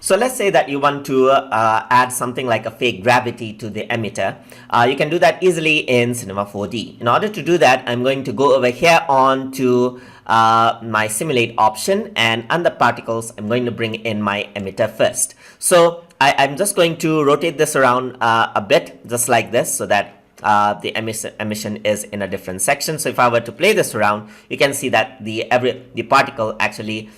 So let's say that you want to add something like a fake gravity to the emitter. You can do that easily in Cinema 4D. In order to do that, I'm going to go over here on to my simulate option, and under particles, I'm going to bring in my emitter first. So I'm just going to rotate this around a bit, just like this, so that the emission is in a different section. So if I were to play this around, you can see that the particle actually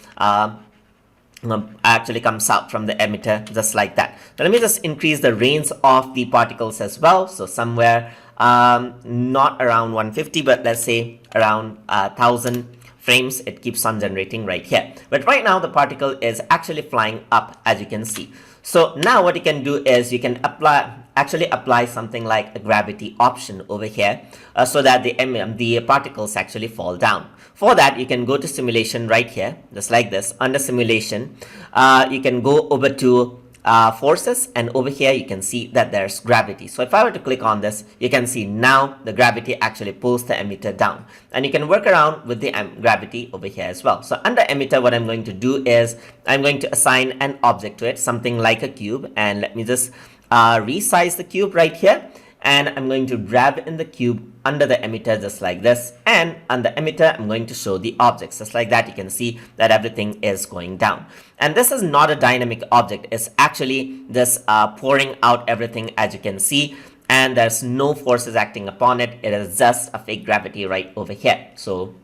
comes out from the emitter just like that. So let me just increase the range of the particles as well. So somewhere not around 150, but let's say around 1000 frames it keeps on generating right here. But right now the particle is actually flying up, as you can see. So now what you can do is you can apply something like a gravity option over here, so that the particles actually fall down. For that, you can go to simulation right here, just like this. Under simulation, you can go over to forces, and over here you can see that there's gravity. So if I were to click on this, you can see now the gravity actually pulls the emitter down, and you can work around with the gravity over here as well. So under emitter, what I'm going to do is I'm going to assign an object to it, something like a cube, and let me just resize the cube right here, and I'm going to grab in the cube under the emitter just like this, and on the emitter I'm going to show the objects just like that. You can see that everything is going down, and this is not a dynamic object. It's actually just pouring out everything, as you can see, and there's no forces acting upon it. It is just a fake gravity right over here. So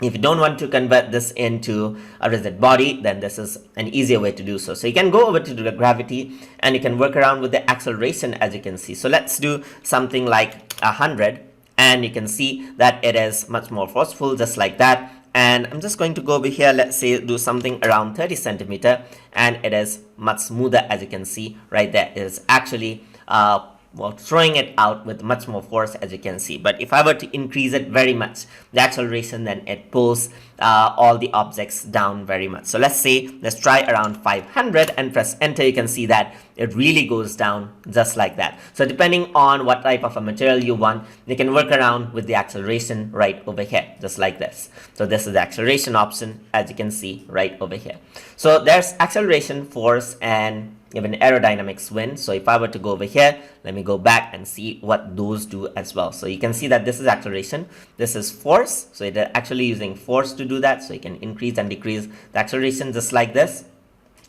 if you don't want to convert this into a rigid body, then this is an easier way to do so. So you can go over to the gravity, and you can work around with the acceleration, as you can see. So let's do something like 100, and you can see that it is much more forceful, just like that. And I'm just going to go over here, let's say do something around 30 centimeter, and it is much smoother, as you can see right there. It is actually throwing it out with much more force, as you can see. But if I were to increase it very much, the acceleration, then it pulls all the objects down very much. So let's try around 500 and press enter. You can see that it really goes down just like that. So depending on what type of a material you want, you can work around with the acceleration right over here, just like this. So this is the acceleration option, as you can see right over here. So there's acceleration, force, and even aerodynamics win. So if I were to go over here, let me go back and see what those do as well. So you can see that this is acceleration, this is force. So they're actually using force to do that. So you can increase and decrease the acceleration just like this.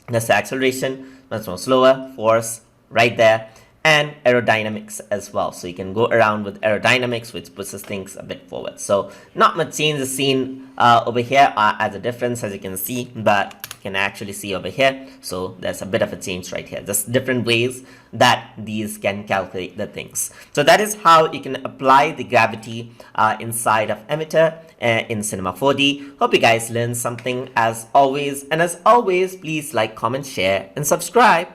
That's the acceleration, much more slower, force right there, and aerodynamics as well. So you can go around with aerodynamics, which pushes things a bit forward. So not much change is seen over here as a difference, as you can see, but you can actually see over here. So there's a bit of a change right here. Just different ways that these can calculate the things. So that is how you can apply the gravity inside of emitter in Cinema 4D. Hope you guys learned something as always. And as always, please like, comment, share, and subscribe.